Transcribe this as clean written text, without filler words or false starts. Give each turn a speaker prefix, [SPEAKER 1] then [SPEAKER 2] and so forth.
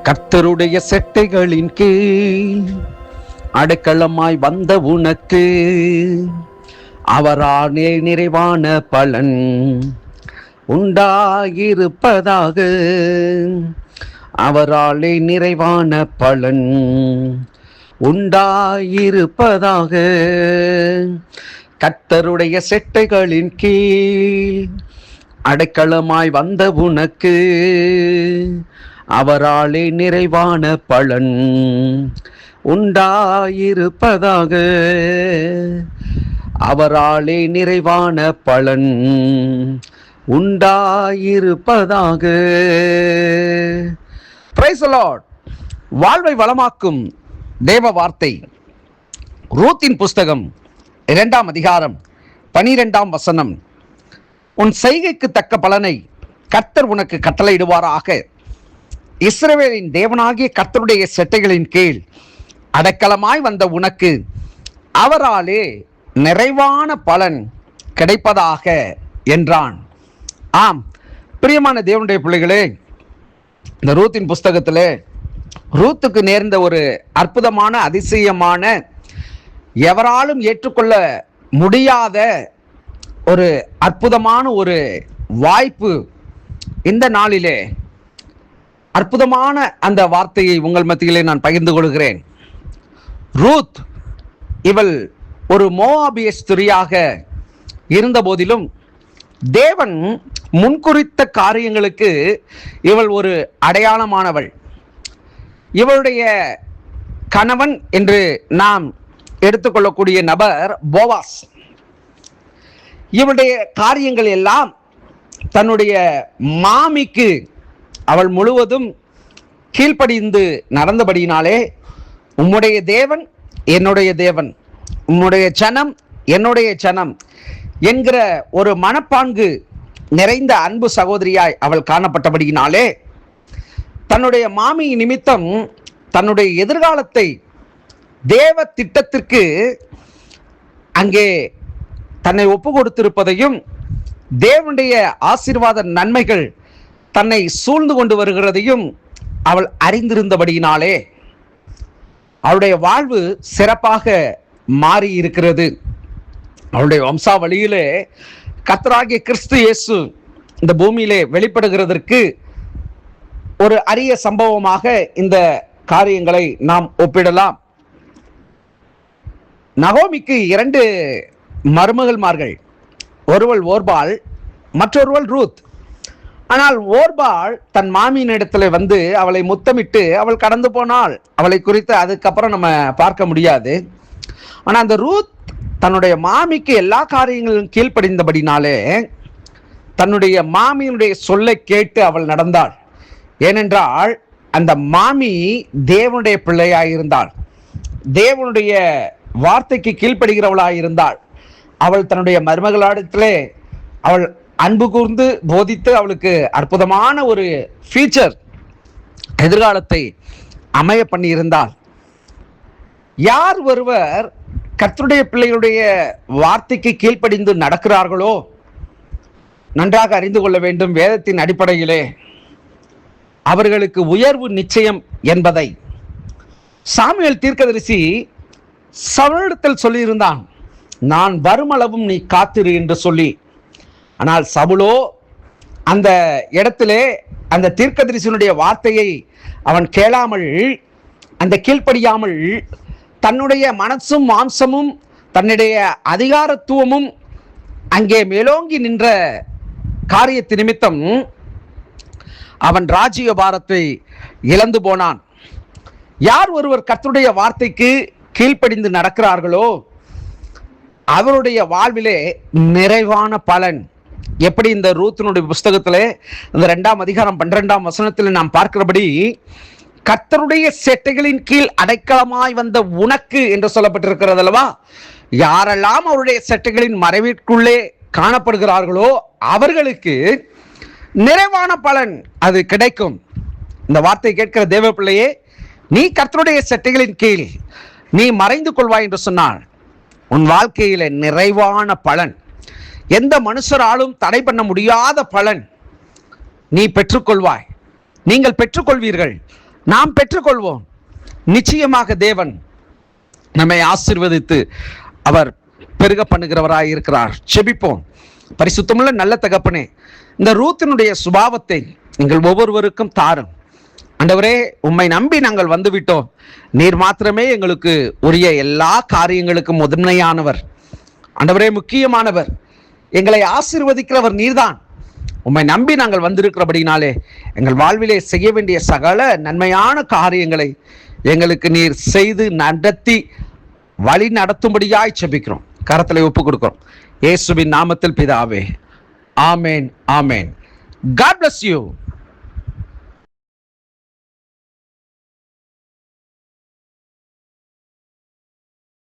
[SPEAKER 1] கர்த்தருடைய செட்டைகளின் கீழ் அடைக்கலமாய் வந்த உனக்கு அவராலே நிறைவான பலன் உண்டாயிருப்பதாக. அவராலே நிறைவான பலன் உண்டாயிருப்பதாக. கர்த்தருடைய செட்டைகளின் கீழ் அடைக்கலமாய் வந்த உனக்கு அவராலே நிறைவான பலன் உண்டாயிருப்பதாக. அவராலே நிறைவான பலன் உண்டாயிருப்பதாக. Praise the Lord. வாழ்வை வளமாக்கும் தேவ வார்த்தை ரூத்தின் புஸ்தகம் 2ஆம் அதிகாரம் 12ஆம் வசனம். உன் செய்கைக்கு தக்க பலனை கர்த்தர் உனக்கு கட்டளையிடுவாராக. இஸ்ரவேலின் தேவனாகிய கர்த்தருடைய செட்டைகளின் கீழ் அடைக்கலமாய் வந்த உனக்கு அவராலே நிறைவான பலன் கிடைப்பதாக என்றான். ஆம், பிரியமான தேவனுடைய பிள்ளைகளே, இந்த ரூத்தின் புஸ்தகத்திலே ரூத்துக்கு நேர்ந்த ஒரு அற்புதமான, அதிசயமான, எவராலும் ஏற்றுக்கொள்ள முடியாத ஒரு அற்புதமான ஒரு வாய்ப்பு இந்த நாளிலே அற்புதமான அந்த வார்த்தையை உங்கள் மத்தியிலே நான் பகிர்ந்து கொள்கிறேன். ரூத் இவள் ஒரு மோவாபிய ஸ்திரியாக இருந்த போதிலும் தேவன் முன்குறித்த காரியங்களுக்கு இவள் ஒரு அடையாளமானவள். இவளுடைய கணவன் என்று நாம் எடுத்துக்கொள்ளக்கூடிய நபர் போவாஸ். இவளுடைய காரியங்கள் எல்லாம் தன்னுடைய மாமிக்கு அவள் முழுவதும் கீழ்ப்படிந்து நடந்தபடியினாலே, உம்முடைய தேவன் என்னுடைய தேவன், உம்முடைய ஜனம் என்னுடைய ஜனம் என்கிற ஒரு மனப்பாங்கு நிறைந்த அன்பு சகோதரியாய் அவள் காணப்பட்டபடியினாலே, தன்னுடைய மாமி நிமித்தம் தன்னுடைய எதிர்காலத்தை தேவ திட்டத்திற்கு அங்கே தன்னை ஒப்பு கொடுத்திருப்பதையும், தேவனுடைய ஆசீர்வாத நன்மைகள் தன்னை சூழ்ந்து கொண்டு வருகிறதையும் அவள் அறிந்திருந்தபடியினாலே அவளுடைய வாழ்வு சிறப்பாக மாறி இருக்கிறது. அவளுடைய வம்சாவளியிலே கர்த்தராகிய கிறிஸ்து இயேசு இந்த பூமியிலே வெளிப்படுகிறதற்கு ஒரு அரிய சம்பவமாக இந்த காரியங்களை நாம் ஒப்பிடலாம். நகோமிக்கு 2 மருமகள்மார்கள், ஒருவள் ஓர்பாள், மற்றொருவள் ரூத். ஆனால் ஓர்பாள் தன் மாமியின் இடத்துல வந்து அவளை முத்தமிட்டு அவள் கடந்து போனாள். அவளை குறித்து அதுக்கப்புறம் நம்ம பார்க்க முடியாது. ஆனால் அந்த ரூத் தன்னுடைய மாமிக்கு எல்லா காரியங்களும் கீழ்ப்படிந்தபடினாலே தன்னுடைய மாமியினுடைய சொல்லை கேட்டு அவள் நடந்தாள். ஏனென்றால் அந்த மாமி தேவனுடைய பிள்ளையாயிருந்தாள், தேவனுடைய வார்த்தைக்கு கீழ்ப்படுகிறவளாயிருந்தாள். அவள் தன்னுடைய மருமகளிடத்திலே அவள் அன்பு கூர்ந்து போதித்து அவளுக்கு அற்புதமான ஒரு ஃபியூச்சர், எதிர்காலத்தை அமைய பண்ணி இருந்தாள். யார் ஒருவர் கர்த்தருடைய பிள்ளைகளுடைய வார்த்தைக்கு கீழ்ப்படிந்து நடக்கிறார்களோ நன்றாக அறிந்து கொள்ள வேண்டும், வேதத்தின் அடிப்படையிலே அவர்களுக்கு உயர்வு நிச்சயம் என்பதை சாமுவேல் தீர்க்கதரிசி சவுலிடத்தில் சொல்லியிருந்தான். நான் வருமளவும் நீ காத்திரு என்று சொல்லி. ஆனால் சவுலோ அந்த இடத்திலே அந்த தீர்க்கதரிசியினுடைய வார்த்தையை அவன் கேளாமல், அந்த கீழ்ப்படியாமல், தன்னுடைய மனசும் மாம்சமும் தன்னுடைய அதிகாரத்துவமும் அங்கே மேலோங்கி நின்ற காரியத்து நிமித்தம் அவன் ராஜ்ய பாரத்தை இழந்து போனான். யார் ஒருவர் கர்த்தருடைய வார்த்தைக்கு கீழ்ப்படிந்து நடக்கிறார்களோ அவருடைய வாழ்விலே நிறைவான பலன். எப்படி இந்த ரூத்தினுடைய புஸ்தகத்திலே இந்த 2ஆம் அதிகாரம் 12ஆம் வசனத்தில் நாம் பார்க்கிறபடி, கர்த்தருடைய செட்டைகளின் கீழ் அடைக்கலமாய் வந்த உனக்கு என்று சொல்லப்பட்டிருக்கிறது அல்லவா? யாரெல்லாம் அவருடைய செட்டைகளின் மறைவிற்குள்ளே காணப்படுகிறார்களோ அவர்களுக்கு நிறைவான பலன் அது கிடைக்கும். இந்த வார்த்தை கேட்கிற தேவ பிள்ளையே, நீ கர்த்தருடைய செட்டைகளின் கீழ் நீ மறைந்து கொள்வாய் என்று சொன்னாள். உன் வாழ்க்கையில நிறைவான பலன், எந்த மனுஷராலும் தடை பண்ண முடியாத பலன் நீ பெற்றுக்கொள்வாய். நீங்கள் பெற்றுக்கொள்வீர்கள். நாம் பெற்றுக்கொள்வோம். நிச்சயமாக தேவன் நம்மை ஆசீர்வதித்து அவர் பெருக பண்ணுகிறவராய் இருக்கிறார். செபிப்போம். பரிசுத்தமுள்ள நல்ல தகப்பனே, இந்த ரூத்தினுடைய சுபாவத்தை நீங்கள் ஒவ்வொருவருக்கும் தாரும். ஆண்டவரே, உம்மை நம்பி நாங்கள் வந்துவிட்டோம். நீர் மாத்திரமே எங்களுக்கு உரிய எல்லா காரியங்களுக்கும் முதன்மையானவர். ஆண்டவரே, முக்கியமானவர். எங்களை ஆசீர்வதிக்கிறவர் நீர்தான். உம்மை நம்பி நாங்கள் வந்திருக்கிறபடினாலே எங்கள் வாழ்விலே செய்ய வேண்டிய சகல நன்மையான காரியங்களை எங்களுக்கு நீர் செய்து நடத்தி வழி நடத்தும்படியாய் செபிக்கிறோம். கரத்திலே ஒப்பு கொடுக்கிறோம். இயேசுவின் நாமத்தில் பிதாவே, ஆமேன், ஆமேன். God bless you.